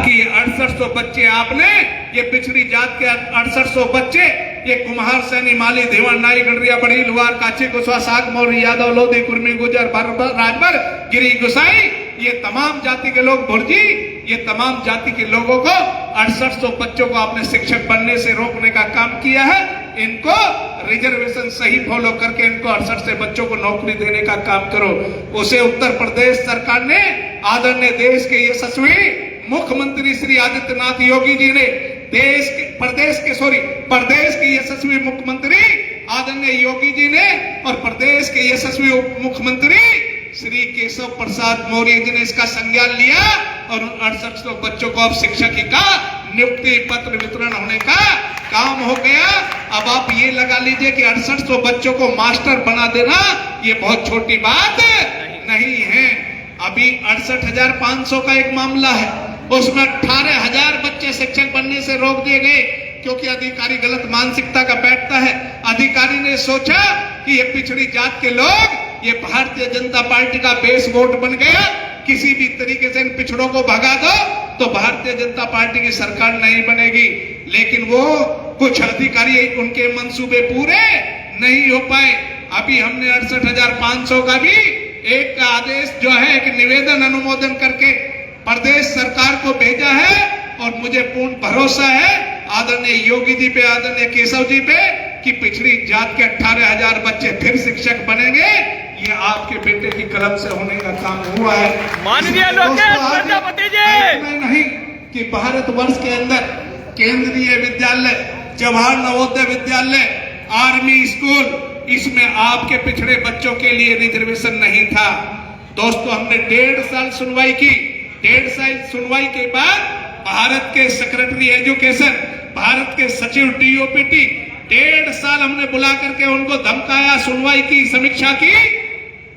बाकी 6800 बच्चे आपने, ये पिछड़ी जात के 6800 बच्चे, ये कुम्हार, सैनी, माली, देवण, नाई, गडरिया, बड़ी, लुहार, काची, कुशवा, साग, मौर्य, यादव, लोधी, कुर्मी, गुजर, राजभर, गिरी, गुसाई, ये तमाम जाति के लोग, भुर्जी, ये तमाम जाति के लोगों को 6800 बच्चों को आपने शिक्षक बनने से रोकने का काम किया है। इनको रिजर्वेशन सही फॉलो करके इनको 68 से बच्चों को नौकरी देने का काम करो। उसे उत्तर प्रदेश सरकार ने, आदरणीय देश के यशस्वी मुख्यमंत्री श्री आदित्यनाथ योगी जी ने, प्रदेश के यशस्वी मुख्यमंत्री आदरणीय योगी जी ने और प्रदेश के यशस्वी उप मुख्यमंत्री श्री केशव प्रसाद मौर्य जी ने इसका संज्ञान लिया और उन 6800 बच्चों को अब शिक्षक का नियुक्ति पत्र वितरण होने का काम हो गया। अब आप ये लगा लीजिए कि 6800 बच्चों को मास्टर बना देना ये बहुत छोटी बात नहीं है। अभी 68,500 का एक मामला है, उसमें 18,000 बच्चे शिक्षक बनने से रोक दिए गए क्योंकि अधिकारी गलत मानसिकता का बैठता है। अधिकारी ने सोचा कि ये पिछड़ी जात के लोग, ये भारतीय जनता पार्टी का बेस वोट बन गया, किसी भी तरीके से इन पिछड़ों को भगा दो तो भारतीय जनता पार्टी की सरकार नहीं बनेगी। लेकिन वो कुछ अधिकारी, उनके मंसूबे पूरे नहीं हो पाए। अभी हमने 68,500 का भी एक आदेश जो है, एक निवेदन अनुमोदन करके प्रदेश सरकार को भेजा है और मुझे पूर्ण भरोसा है आदरणीय योगी जी पे, आदरणीय केशव जी पे कि पिछड़ी जात के 18,000 बच्चे फिर शिक्षक बनेंगे। ये आपके बेटे की कलम से होने का काम हुआ है। माननीय लोकेश प्रजापति जी, नहीं कि भारतवर्ष के अंदर केंद्रीय विद्यालय, जवाहर नवोदय विद्यालय, आर्मी स्कूल, इसमें आपके पिछड़े बच्चों के लिए रिजर्वेशन नहीं था। दोस्तों, हमने 1.5 साल सुनवाई की। 1.5 साल सुनवाई के बाद भारत के सेक्रेटरी एजुकेशन, भारत के सचिव डीओपीटी, 1.5 साल हमने बुला करके उनको धमकाया, सुनवाई की, समीक्षा की।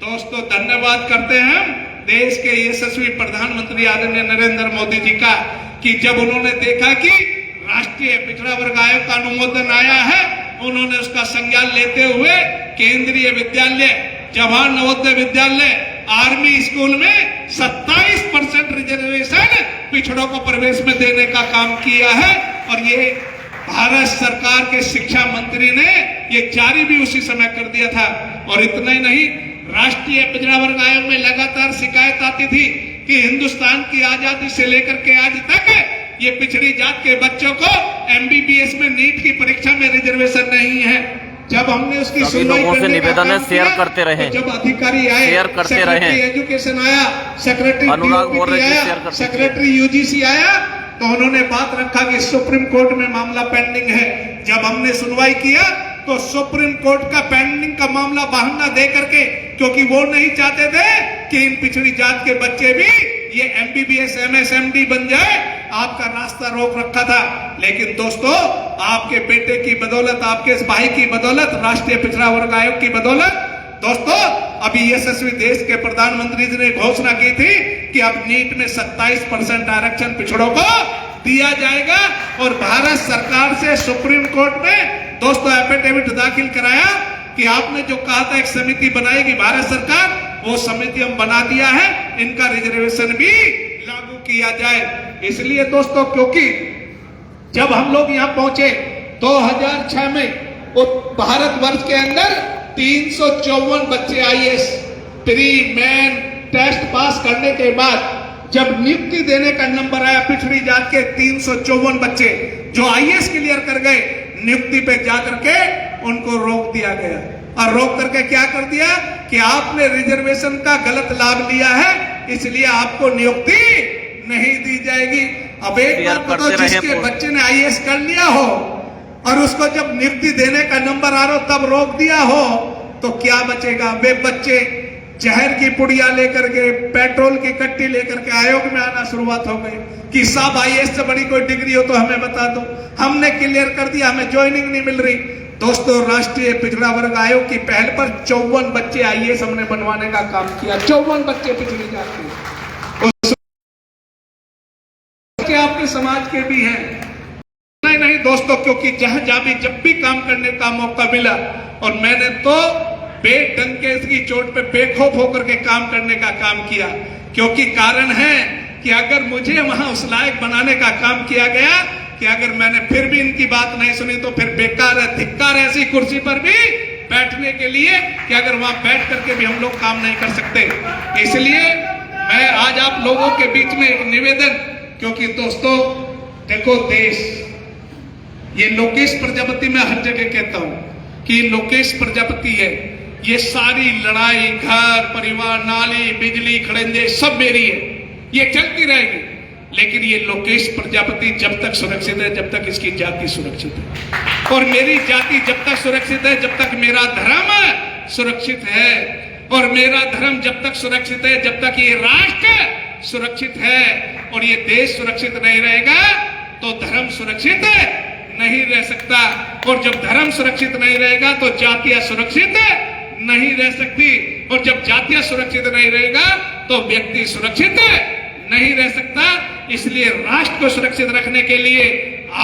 दोस्तों, धन्यवाद करते हैं हम देश के यशस्वी प्रधानमंत्री आदरणीय नरेंद्र मोदी जी का कि जब उन्होंने देखा कि राष्ट्रीय पिछड़ा वर्ग आयोग का अनुमोदन आया है, उन्होंने उसका संज्ञान लेते हुए केंद्रीय विद्यालय, जवाहर नवोदय विद्यालय, आर्मी स्कूल में 27% रिजर्वेशन पिछड़ों को प्रवेश में देने का काम किया है। और ये भारत सरकार के शिक्षा मंत्री ने ये जारी भी उसी समय कर दिया था। और इतना ही नहीं, राष्ट्रीय पिछड़ा वर्ग आयोग में लगातार शिकायत आती थी कि हिंदुस्तान की आजादी से लेकर के आज तक ये पिछड़ी जात के बच्चों को एमबीबीएस में नीट की परीक्षा में रिजर्वेशन नहीं है। जब हमने उसकी सुनवाई लोगों से निवेदन है शेयर करते रहे, जब अधिकारी आए, शेयर करते रहे, एजुकेशन आया, सेक्रेटरी आया, सेक्रेटरी यूजीसी आया, तो उन्होंने बात रखा कि सुप्रीम कोर्ट में मामला पेंडिंग है। जब हमने सुनवाई किया तो सुप्रीम कोर्ट का पेंडिंग का मामला बहाना दे करके, क्योंकि वो नहीं चाहते थे कि इन पिछड़ी जात के बच्चे भी ये एमबीबीएस एमएसएमडी बन जाए, आपका रास्ता रोक रखा था। लेकिन दोस्तों, आपके बेटे की बदौलत, आपके इस भाई की बदौलत, राष्ट्रीय पिछड़ा वर्ग आयोग की बदौलत, दोस्तों, अभी यशस्वी देश के प्रधानमंत्री जी ने घोषणा की थी कि अब नीट में 27% आरक्षण पिछड़ों को दिया जाएगा। और भारत सरकार से सुप्रीम कोर्ट में दोस्तों एफिडेविट दाखिल कराया कि आपने जो कहा था एक समिति बनाएगी भारत सरकार, वो समिति हम बना दिया है, इनका रिजर्वेशन भी लागू किया जाए। इसलिए दोस्तों, क्योंकि जब हम लोग यहाँ पहुंचे 2006 में, भारतवर्ष के अंदर 354 बच्चे IAS pre main test pass करने के बाद जब नियुक्ति देने का नंबर आया, पिछड़ी जात के 354 बच्चे जो आईएएस क्लियर कर गए, नियुक्ति पे जाकर के उनको रोक दिया गया। और रोक करके क्या कर दिया कि आपने रिजर्वेशन का गलत लाभ लिया है, इसलिए आपको नियुक्ति नहीं दी जाएगी। अब एक बार तो जिसके बच्चे ने आईएएस कर लिया हो और उसको जब नियुक्ति देने का नंबर आ रहा हो तब रोक दिया हो, तो क्या बचेगा? वे बच्चे जहर की पुड़िया लेकर के, पेट्रोल की कट्टी लेकर के आयोग में आना शुरुआत हो गई कि साहब आईएएस से बड़ी कोई डिग्री हो तो हमें बता दो, हमने क्लियर कर दिया, हमें ज्वाइनिंग नहीं मिल रही। दोस्तों, राष्ट्रीय पिछड़ा वर्ग आयोग की पहल पर 54 बच्चे आईएएस हमने बनवाने का काम किया। 54 बच्चे पिछड़ी जाते हैं, आपके समाज के भी हैं। नहीं दोस्तों, क्योंकि जब भी काम करने का मौका मिला, और मैंने तो बेडंके की चोट पे बेखौफ होकर के काम करने का काम किया, क्योंकि कारण है कि अगर मुझे वहां उस लायक बनाने का काम किया गया कि अगर मैंने फिर भी इनकी बात नहीं सुनी तो फिर बेकार है, धिक्कार है ऐसी कुर्सी पर भी बैठने के लिए कि अगर वहां बैठ करके भी हम लोग काम नहीं कर सकते। इसलिए मैं आज आप लोगों के बीच में एक निवेदन, क्योंकि दोस्तों देखो देश, ये लोकेश प्रजापति मैं हर जगह कहता हूं कि लोकेश प्रजापति है, ये सारी लड़ाई घर परिवार नाली बिजली खड़ंजे सब मेरी है, ये चलती रहेगी। लेकिन ये लोकेश प्रजापति जब तक सुरक्षित है जब तक इसकी जाति सुरक्षित है, और मेरी जाति जब तक सुरक्षित है जब तक मेरा धर्म सुरक्षित है, और मेरा धर्म जब तक सुरक्षित है जब तक ये राष्ट्र सुरक्षित है, और ये देश सुरक्षित नहीं रहेगा तो धर्म सुरक्षित नहीं रह सकता, और जब धर्म सुरक्षित नहीं रहेगा तो जातियां सुरक्षित नहीं रह सकती, और जब जातियां सुरक्षित नहीं रहेगा तो व्यक्ति सुरक्षित नहीं रह सकता। इसलिए राष्ट्र को सुरक्षित रखने के लिए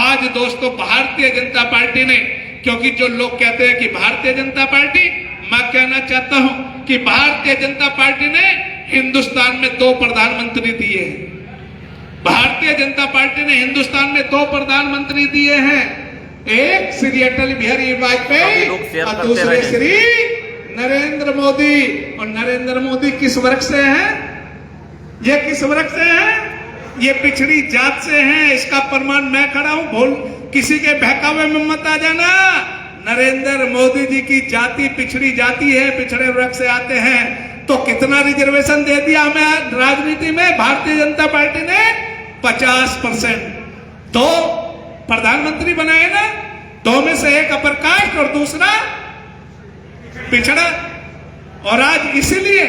आज दोस्तों भारतीय जनता पार्टी ने, क्योंकि जो लोग कहते हैं कि भारतीय जनता पार्टी, मैं कहना चाहता हूं कि भारतीय जनता पार्टी ने हिंदुस्तान में 2 प्रधानमंत्री दिए हैं। भारतीय जनता पार्टी ने हिंदुस्तान में 2 प्रधानमंत्री दिए हैं, एक श्री अटल बिहारी वाजपेयी और दूसरे श्री नरेंद्र मोदी। और नरेंद्र मोदी किस वर्ग से हैं? ये किस वर्ग से हैं? ये पिछड़ी जात से हैं। इसका प्रमाण मैं खड़ा हूं, भूल किसी के बहकावे में मत आ जाना। नरेंद्र मोदी जी की जाति पिछड़ी जाति है, पिछड़े वर्ग से आते हैं। तो कितना रिजर्वेशन दे दिया हमें राजनीति में भारतीय जनता पार्टी ने? 50%। 2 प्रधानमंत्री बनाए ना, 2 में से एक अपर कास्ट और दूसरा पिछड़ा। और आज इसीलिए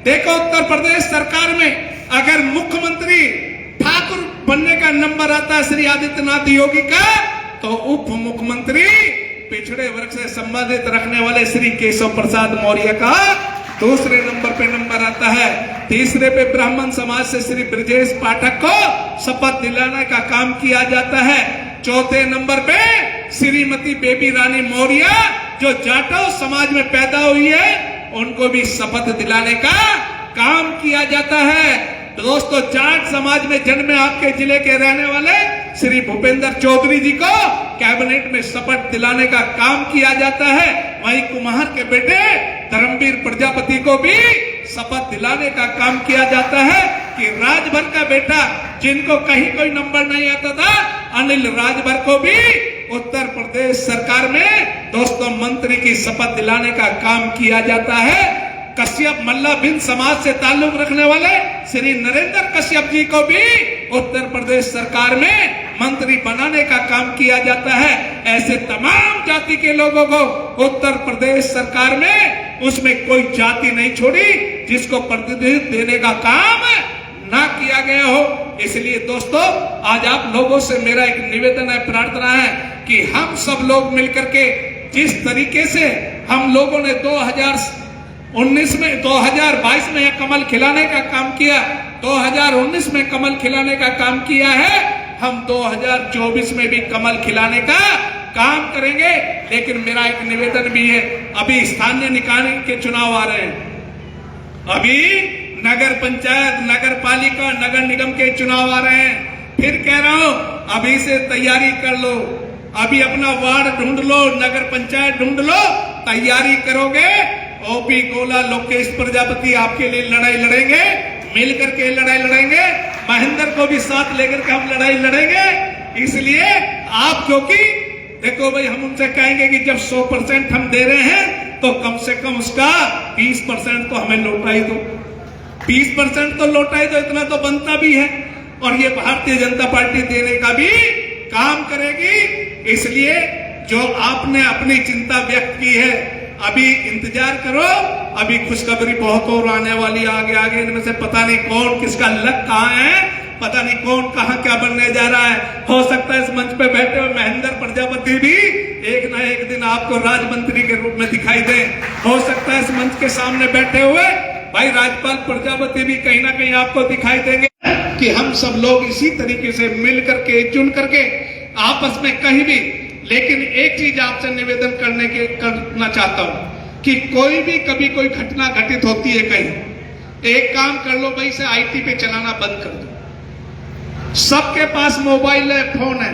देखो उत्तर प्रदेश सरकार में अगर मुख्यमंत्री ठाकुर बनने का नंबर आता है श्री आदित्यनाथ योगी का, तो उप मुख्यमंत्री पिछड़े वर्ग से संबंधित रखने वाले श्री केशव प्रसाद मौर्य का दूसरे नंबर पे नंबर आता है। तीसरे पे ब्राह्मण समाज से श्री ब्रजेश पाठक को शपथ दिलाने का काम किया जाता है। चौथे नंबर पे श्रीमती बेबी रानी मौर्य जो जाटव समाज में पैदा हुई है, उनको भी शपथ दिलाने का काम किया जाता है। दोस्तों जाट समाज में जन्मे आपके जिले के रहने वाले श्री भूपेंद्र चौधरी जी को कैबिनेट में शपथ दिलाने का काम किया जाता है। वहीं कुम्हार के बेटे धर्मवीर प्रजापति को भी शपथ दिलाने का काम किया जाता है कि राजभर का बेटा जिनको कहीं कोई नंबर नहीं आता था, अनिल राजभर को भी उत्तर प्रदेश सरकार में दोस्तों मंत्री की शपथ दिलाने का काम किया जाता है। कश्यप मल्ला बिन समाज से ताल्लुक रखने वाले श्री नरेंद्र कश्यप जी को भी उत्तर प्रदेश सरकार में मंत्री बनाने का काम किया जाता है। ऐसे तमाम जाति के लोगों को उत्तर प्रदेश सरकार में उसमें कोई जाति नहीं छोड़ी जिसको प्रतिनिधित्व देने का काम ना किया गया हो। इसलिए दोस्तों आज आप लोगों से मेरा एक निवेदन है, प्रार्थना है कि हम सब लोग मिलकर के जिस तरीके से हम लोगों ने 2019 में 2022 में कमल खिलाने का काम किया, 2019 में कमल खिलाने का काम किया है, हम 2024 में भी कमल खिलाने का काम करेंगे। लेकिन मेरा एक निवेदन भी है, अभी स्थानीय निकाय के चुनाव आ रहे हैं, अभी नगर पंचायत नगर पालिका नगर निगम के चुनाव आ रहे हैं। फिर कह रहा हूं अभी से तैयारी कर लो, अभी अपना वार्ड ढूंढ लो, नगर पंचायत ढूंढ लो, तैयारी करोगे ओपी गोला लोकेश प्रजापति आपके लिए लड़ाई लड़ेंगे, मिलकर के लड़ाई लड़ेंगे, महेंद्र को भी साथ लेकर के हम लड़ाई लड़ेंगे। इसलिए आप क्योंकि देखो भाई हम उनसे कहेंगे कि जब 100% हम दे रहे हैं तो कम से कम उसका 20% तो हमें लौटा ही दो, 20% तो लौटा ही दो, इतना तो बनता भी है। और ये भारतीय जनता पार्टी देने का भी काम करेगी। इसलिए जो आपने अपनी चिंता व्यक्त की है, अभी इंतजार करो, अभी खुशखबरी बहुत और आने वाली आगे आगे। इनमें से पता नहीं कौन किसका लक कहाँ है, पता नहीं कौन कहाँ क्या बनने जा रहा है। हो सकता है इस मंच पे बैठे हुए महेंद्र प्रजापति भी एक ना एक दिन आपको राजमंत्री के रूप में दिखाई दे। हो सकता है इस मंच के सामने बैठे हुए भाई राजपाल प्रजापति भी कहीं ना कहीं आपको दिखाई देंगे। कि हम सब लोग इसी तरीके से मिल करके चुन करके आपस में कहीं भी, लेकिन एक चीज आपसे निवेदन करना चाहता हूं कि कोई भी कभी कोई घटना घटित होती है कहीं, एक काम कर लो भाई, से आईटी पे चलाना बंद कर दो। सबके पास मोबाइल है, फोन है।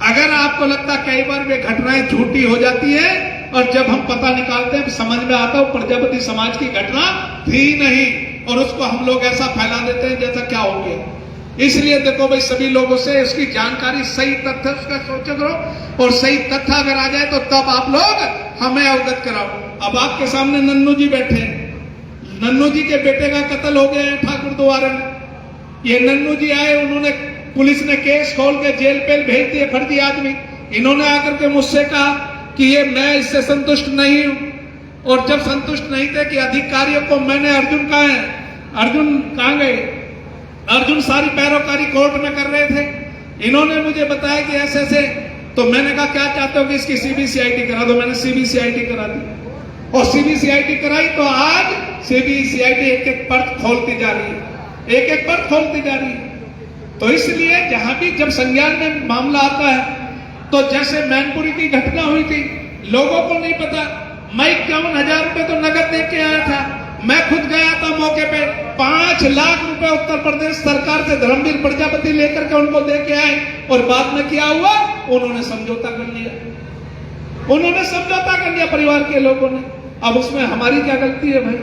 अगर आपको लगता कई बार वे घटनाएं झूठी हो जाती है और जब हम पता निकालते हैं समझ में आता है प्रजापति समाज की घटना थी नहीं, और उसको हम लोग ऐसा फैला देते हैं जैसा क्या हो गया। इसलिए देखो भाई, सभी लोगों से उसकी जानकारी, सही तथ्य उसका सोचो करो, और सही तथ्य अगर आ जाए तो तब आप लोग हमें अवगत कराओ। अब आपके सामने नन्नू जी बैठे हैं, नन्नू जी के बेटे का कत्ल हो गया है ठाकुर द्वारा में। ये नन्नू जी आए, उन्होंने, पुलिस ने केस खोल के जेल पे भेज दिए फर्जी आदमी। इन्होंने आकर के मुझसे कहा कि ये मैं इससे संतुष्ट नहीं हूं, और जब संतुष्ट नहीं थे कि अधिकारियों को मैंने, अर्जुन कहाँ है, अर्जुन कहाँ गए, अर्जुन सारी पैरोकारी कोर्ट में कर रहे थे। इन्होंने मुझे बताया कि ऐसे ऐसे, तो मैंने कहा क्या चाहते हो कि इसकी सीबीसीआईडी करा दो। मैंने सीबीसीआईडी करा दी, और सीबीसीआईडी कराई तो आज सीबीसीआईडी एक एक परत खोलती जा रही है, एक एक परत खोलती जा रही है। तो इसलिए जहां भी जब संज्ञान में मामला आता है, तो जैसे मैनपुरी की घटना हुई थी, लोगों को नहीं पता, मैं 51,000 रुपए तो नगद दे के आया था। मैं खुद गया था मौके पे, 5 लाख रुपए उत्तर प्रदेश सरकार से धर्मवीर प्रजापति लेकर के उनको दे के आए, और बाद में क्या हुआ, उन्होंने समझौता कर लिया, उन्होंने समझौता कर लिया परिवार के लोगों ने। अब उसमें हमारी क्या गलती है भाई?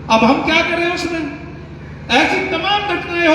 अब हम क्या करें उसमें? ऐसी तमाम घटनाएं